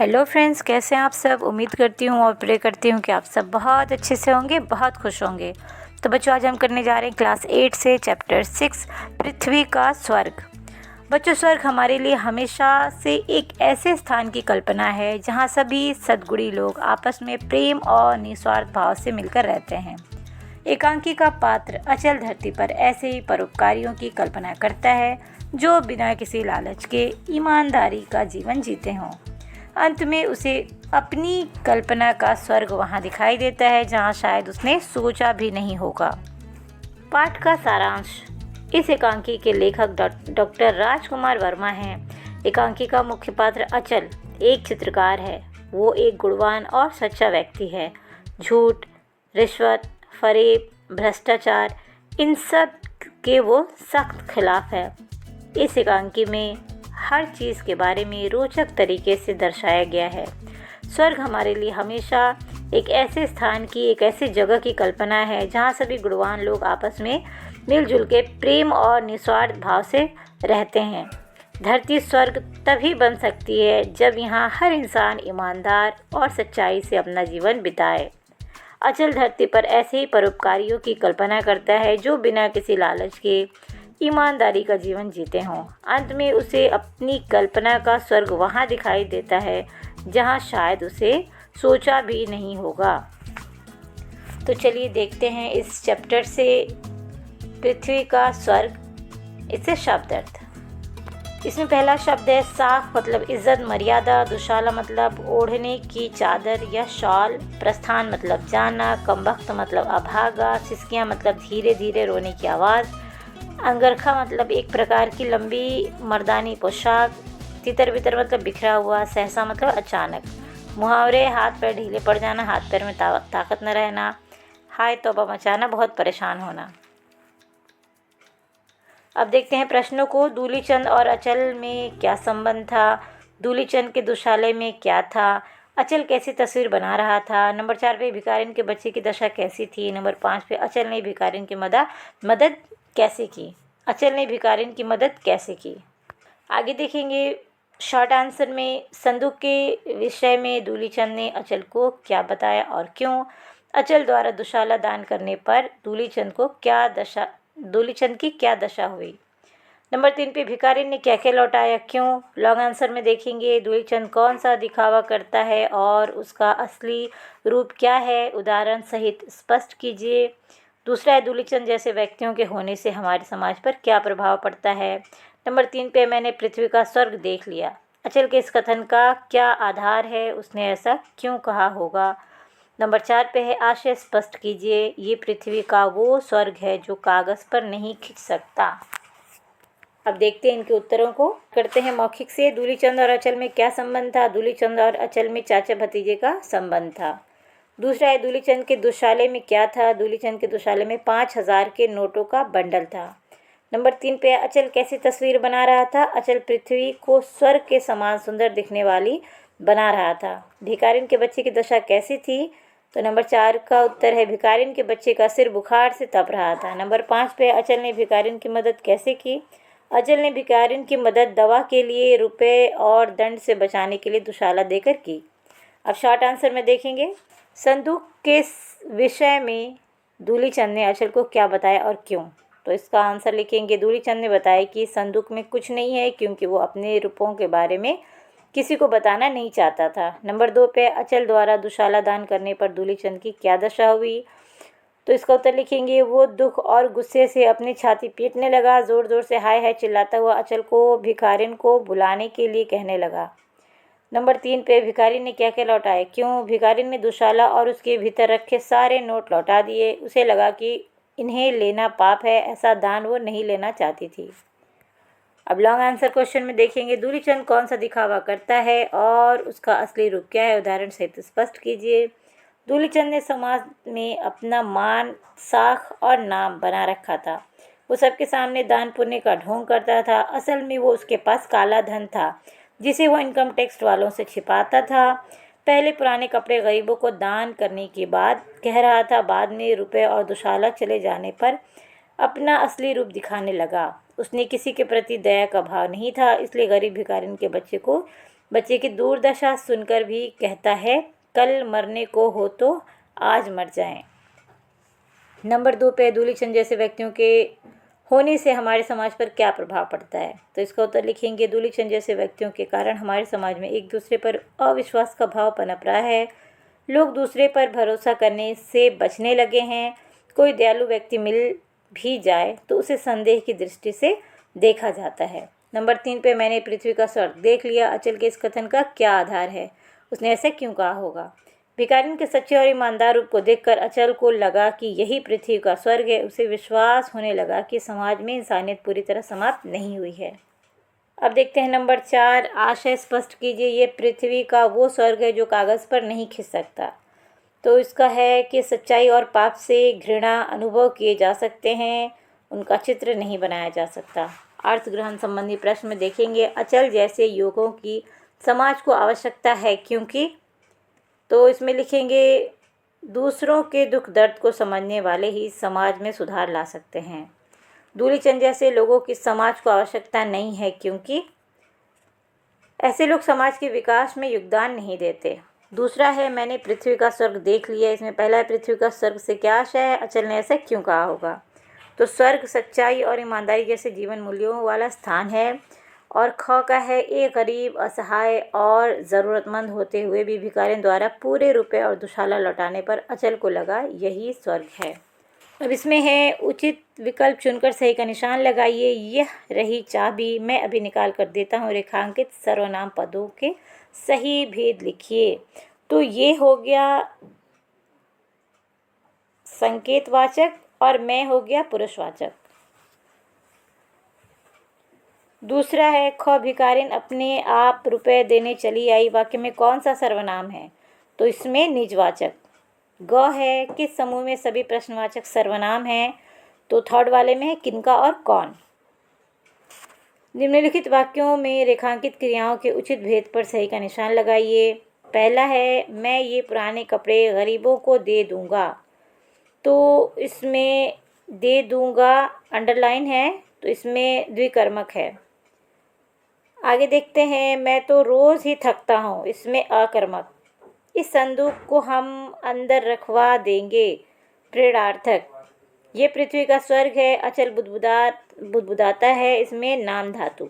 Hello friends, कैसे हैं आप सब। उम्मीद करती हूँ और प्रे करती हूँ कि आप सब बहुत अच्छे से होंगे, बहुत खुश होंगे। तो बच्चों, आज हम करने जा रहे हैं क्लास 8 से चैप्टर 6 पृथ्वी का स्वर्ग। बच्चों, स्वर्ग हमारे लिए हमेशा से एक ऐसे स्थान की कल्पना है जहाँ सभी सद्गुणी लोग आपस में प्रेम और निस्वार्थ भाव से मिलकर रहते हैं। एकांकी का पात्र अचल धरती पर ऐसे ही परोपकारियों की कल्पना करता है जो बिना किसी लालच के ईमानदारी का जीवन जीते हों। अंत में उसे अपनी कल्पना का स्वर्ग वहाँ दिखाई देता है जहाँ शायद उसने सोचा भी नहीं होगा। पाठ का सारांश। इस एकांकी के लेखक डॉक्टर राजकुमार वर्मा हैं। एकांकी का मुख्य पात्र अचल एक चित्रकार है। वो एक गुणवान और सच्चा व्यक्ति है। झूठ, रिश्वत, फरेब, भ्रष्टाचार, इन सब के वो सख्त खिलाफ है। इस एकांकी में हर चीज़ के बारे में रोचक तरीके से दर्शाया गया है। स्वर्ग हमारे लिए हमेशा एक ऐसे स्थान की, एक ऐसी जगह की कल्पना है जहाँ सभी गुणवान लोग आपस में मिलजुल के प्रेम और निस्वार्थ भाव से रहते हैं। धरती स्वर्ग तभी बन सकती है जब यहाँ हर इंसान ईमानदार और सच्चाई से अपना जीवन बिताए। अचल धरती पर ऐसे ही परोपकारियों की कल्पना करता है जो बिना किसी लालच के ईमानदारी का जीवन जीते हों। अंत में उसे अपनी कल्पना का स्वर्ग वहाँ दिखाई देता है जहाँ शायद उसे सोचा भी नहीं होगा। तो चलिए देखते हैं इस चैप्टर से पृथ्वी का स्वर्ग। इससे शब्द अर्थ। इसमें पहला शब्द है साख, मतलब इज्जत मर्यादा। दुशाला मतलब ओढ़ने की चादर या शॉल। प्रस्थान मतलब जाना। कमबख्त मतलब अभागा। सिसकियाँ मतलब धीरे धीरे रोने की आवाज़। अंगरखा मतलब एक प्रकार की लंबी मर्दानी पोशाक। तितर बितर मतलब बिखरा हुआ। सहसा मतलब अचानक। मुहावरे, हाथ पैर ढीले पड़ जाना, हाथ पैर में ताकत न रहना। हाय तौबा मचाना, बहुत परेशान होना। अब देखते हैं प्रश्नों को। दूलीचंद और अचल में क्या संबंध था? दूलीचंद के दुशाले में क्या था? अचल कैसी तस्वीर बना रहा था? नंबर 4 पे भिखारिन के बच्चे की दशा कैसी थी? नंबर 5 पे अचल ने भिखारिन की मदद कैसे की? अचल ने भिखारिन की मदद कैसे की? आगे देखेंगे शॉर्ट आंसर में संदूक के विषय में दूलीचंद ने अचल को क्या बताया और क्यों? अचल द्वारा दुशाला दान करने पर दूलीचंद की क्या दशा हुई? नंबर 3 पे भिखारिन ने क्या क्या लौटाया, क्यों? लॉन्ग आंसर में देखेंगे दूलीचंद कौन सा दिखावा करता है और उसका असली रूप क्या है, उदाहरण सहित स्पष्ट कीजिए। दूसरा है दूलीचंद जैसे व्यक्तियों के होने से हमारे समाज पर क्या प्रभाव पड़ता है। नंबर 3 पे मैंने पृथ्वी का स्वर्ग देख लिया। अचल के इस कथन का क्या आधार है, उसने ऐसा क्यों कहा होगा। नंबर 4 पे है आशय स्पष्ट कीजिए। ये पृथ्वी का वो स्वर्ग है जो कागज़ पर नहीं खिंच सकता। अब देखते हैं इनके उत्तरों को। करते हैं मौखिक से। दूलीचंद और अचल में क्या संबंध था? दूलीचंद और अचल में चाचा भतीजे का संबंध था। दूसरा है दूलीचंद के दुशाले में क्या था? दूलीचंद के दुशाले में 5000 के नोटों का बंडल था। नंबर 3 पे अचल कैसी तस्वीर बना रहा था? अचल पृथ्वी को स्वर्ग के समान सुंदर दिखने वाली बना रहा था। भिखारिन के बच्चे की दशा कैसी थी? तो नंबर 4 का उत्तर है भिखारिन के बच्चे का सिर बुखार से तप रहा था। नंबर 5 पे अचल ने भिखारिन की मदद कैसे की? अचल ने भिखारिन की मदद दवा के लिए, रुपए और दंड से बचाने के लिए दुशाला देकर की। अब शॉर्ट आंसर में देखेंगे संदूक के विषय में दूलीचंद ने अचल को क्या बताया और क्यों। तो इसका आंसर लिखेंगे दूलीचंद ने बताया कि संदूक में कुछ नहीं है क्योंकि वो अपने रुपयों के बारे में किसी को बताना नहीं चाहता था। नंबर 2 पे अचल द्वारा दुशाला दान करने पर दूलीचंद की क्या दशा हुई। तो इसका उत्तर लिखेंगे वो दुख और गुस्से से अपनी छाती पीटने लगा। ज़ोर ज़ोर से हाय हाय चिल्लाता हुआ अचल को भिखारिन को बुलाने के लिए कहने लगा। नंबर 3 पे भिखारिन ने क्या क्या लौटाए, क्यों? भिखारिन ने दुशाला और उसके भीतर रखे सारे नोट लौटा दिए। उसे लगा कि इन्हें लेना पाप है, ऐसा दान वो नहीं लेना चाहती थी। अब लॉन्ग आंसर क्वेश्चन में देखेंगे दूलीचंद कौन सा दिखावा करता है और उसका असली रूप क्या है, उदाहरण सहित स्पष्ट कीजिए। दूलीचंद ने समाज में अपना मान, साख और नाम बना रखा था। वो सबके सामने दान पुण्य का ढोंग करता था। असल में वो उसके पास काला धन था जिसे वो इनकम टैक्स वालों से छिपाता था। पहले पुराने कपड़े गरीबों को दान करने के बाद कह रहा था, बाद में रुपए और दुशाला चले जाने पर अपना असली रूप दिखाने लगा। उसने किसी के प्रति दया का भाव नहीं था, इसलिए गरीब भिखारिन के बच्चे को बच्चे की दुर्दशा सुनकर भी कहता है कल मरने को हो तो आज मर जाएं। नंबर 2 पे दूलीचंद जैसे व्यक्तियों के होने से हमारे समाज पर क्या प्रभाव पड़ता है। तो इसका उत्तर लिखेंगे, दूलीचंद जैसे व्यक्तियों के कारण हमारे समाज में एक दूसरे पर अविश्वास का भाव पनप रहा है। लोग दूसरे पर भरोसा करने से बचने लगे हैं। कोई दयालु व्यक्ति मिल भी जाए तो उसे संदेह की दृष्टि से देखा जाता है। नंबर 3 पे मैंने पृथ्वी का स्वर्ग देख लिया, अचल के इस कथन का क्या आधार है, उसने ऐसा क्यों कहा होगा। भिखारिन के सच्चे और ईमानदार रूप को देखकर अचल को लगा कि यही पृथ्वी का स्वर्ग है। उसे विश्वास होने लगा कि समाज में इंसानियत पूरी तरह समाप्त नहीं हुई है। अब देखते हैं नंबर 4, आशय स्पष्ट कीजिए। ये पृथ्वी का वो स्वर्ग है जो कागज़ पर नहीं खिंच सकता। तो इसका है कि सच्चाई और पाप से घृणा अनुभव किए जा सकते हैं, उनका चित्र नहीं बनाया जा सकता। अर्थ ग्रहण संबंधी प्रश्न में देखेंगे, अचल जैसे युगों की समाज को आवश्यकता है क्योंकि, तो इसमें लिखेंगे दूसरों के दुख दर्द को समझने वाले ही समाज में सुधार ला सकते हैं। दूलीचंद जैसे लोगों की समाज को आवश्यकता नहीं है क्योंकि ऐसे लोग समाज के विकास में योगदान नहीं देते। दूसरा है मैंने पृथ्वी का स्वर्ग देख लिया। इसमें पहला है पृथ्वी का स्वर्ग से क्या आशय है, अचल ने ऐसा क्यों कहा होगा। तो स्वर्ग सच्चाई और ईमानदारी जैसे जीवन मूल्यों वाला स्थान है। और ख का है एक गरीब, असहाय और ज़रूरतमंद होते हुए भी भिखारियों द्वारा पूरे रुपए और दुशाला लौटाने पर अचल को लगा यही स्वर्ग है। अब इसमें है उचित विकल्प चुनकर सही का निशान लगाइए। यह रही चाबी, मैं अभी निकाल कर देता हूँ। रेखांकित सर्वनाम पदों के सही भेद लिखिए। तो ये हो गया संकेतवाचक और मैं हो गया पुरुषवाचक। दूसरा है ख, भिखारिन अपने आप रुपए देने चली आई। वाक्य में कौन सा सर्वनाम है, तो इसमें निजवाचक। ग है किस समूह में सभी प्रश्नवाचक सर्वनाम हैं, तो थर्ड वाले में है किनका और कौन। निम्नलिखित वाक्यों में रेखांकित क्रियाओं के उचित भेद पर सही का निशान लगाइए। पहला है मैं ये पुराने कपड़े गरीबों को दे दूंगा। तो इसमें दे दूंगा अंडरलाइन है, तो इसमें द्विकर्मक है। आगे देखते हैं, मैं तो रोज़ ही थकता हूँ, इसमें अकर्मक। इस संदूक को हम अंदर रखवा देंगे, प्रेरणार्थक। ये पृथ्वी का स्वर्ग है, अचल बुदबुदाता है, इसमें नाम धातु।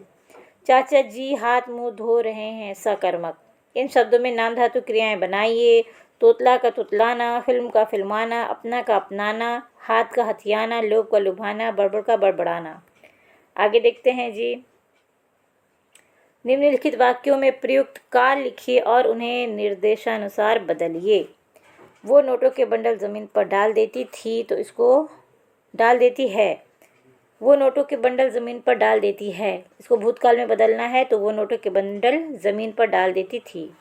चाचा जी हाथ मुंह धो रहे हैं, सकर्मक। इन शब्दों में नाम धातु क्रियाएं बनाइए। तोतला का तुतलाना, फिल्म का फिल्माना, अपना का अपनाना, हाथ का हथियाना, लोभ का लुभाना, बड़बड़ का बड़बड़ाना। आगे देखते हैं जी, निम्नलिखित वाक्यों में प्रयुक्त काल लिखिए और उन्हें निर्देशानुसार बदलिए। वो नोटों के बंडल ज़मीन पर डाल देती थी, तो इसको डाल देती है। वो नोटों के बंडल ज़मीन पर डाल देती है, इसको भूतकाल में बदलना है, तो वो नोटों के बंडल ज़मीन पर डाल देती थी।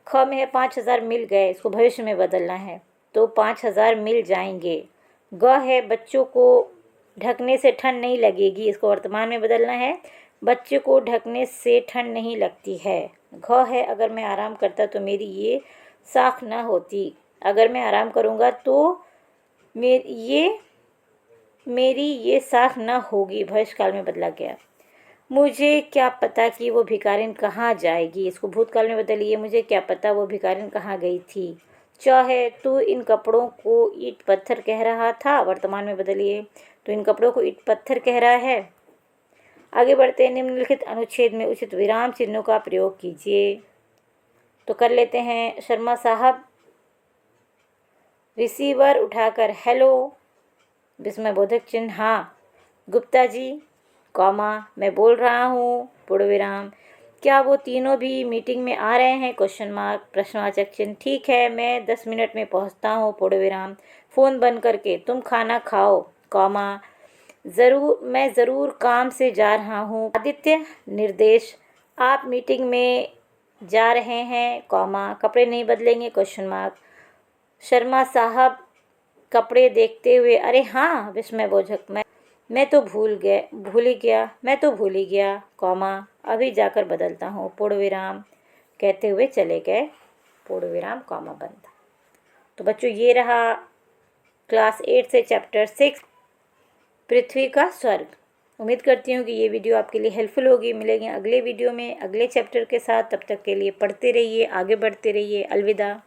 ख में है 5000 मिल गए, इसको भविष्य में बदलना है, तो 5000 मिल जाएंगे। ग है बच्चों को ढकने से ठंड नहीं लगेगी, इसको वर्तमान में बदलना है, बच्चे को ढकने से ठंड नहीं लगती है। घ है अगर मैं आराम करता तो मेरी ये साख न होती, अगर मैं आराम करूँगा तो मेरी ये साख न होगी, भविष्यकाल में बदला गया। मुझे क्या पता कि वो भिखारिन कहाँ जाएगी, इसको भूतकाल में बदलिए, मुझे क्या पता वो भिखारिन कहाँ गई थी। च है तू इन कपड़ों को ईंट पत्थर कह रहा था, वर्तमान में बदलिए, तो इन कपड़ों को ईंट पत्थर कह रहा है। आगे बढ़ते हैं, निम्नलिखित अनुच्छेद में उचित विराम चिन्हों का प्रयोग कीजिए। तो कर लेते हैं, शर्मा साहब रिसीवर उठाकर हेलो, विस्मयबोधक चिन्ह हाँ। गुप्ता जी कॉमा मैं बोल रहा हूँ, पूर्ण विराम। क्या वो तीनों भी मीटिंग में आ रहे हैं, क्वेश्चन मार्क, प्रश्नवाचक चिन्ह। ठीक है, मैं 10 मिनट में पहुँचता हूँ, पूर्ण विराम। फ़ोन बंद करके तुम खाना खाओ, कॉमा मैं ज़रूर काम से जा रहा हूँ। आदित्य निर्देश आप मीटिंग में जा रहे हैं, कॉमा कपड़े नहीं बदलेंगे, क्वेश्चन मार्क। शर्मा साहब कपड़े देखते हुए अरे हाँ विस्मयबोधक मैं तो भूल ही गया, कॉमा अभी जाकर बदलता हूँ, पूर्ण विराम कहते हुए चले गए, पूर्ण विराम कॉमा बंद। तो बच्चों ये रहा क्लास 8 से चैप्टर 6 पृथ्वी का स्वर्ग। उम्मीद करती हूँ कि ये वीडियो आपके लिए हेल्पफुल होगी। मिलेंगे अगले वीडियो में अगले चैप्टर के साथ। तब तक के लिए पढ़ते रहिए, आगे बढ़ते रहिए। अलविदा।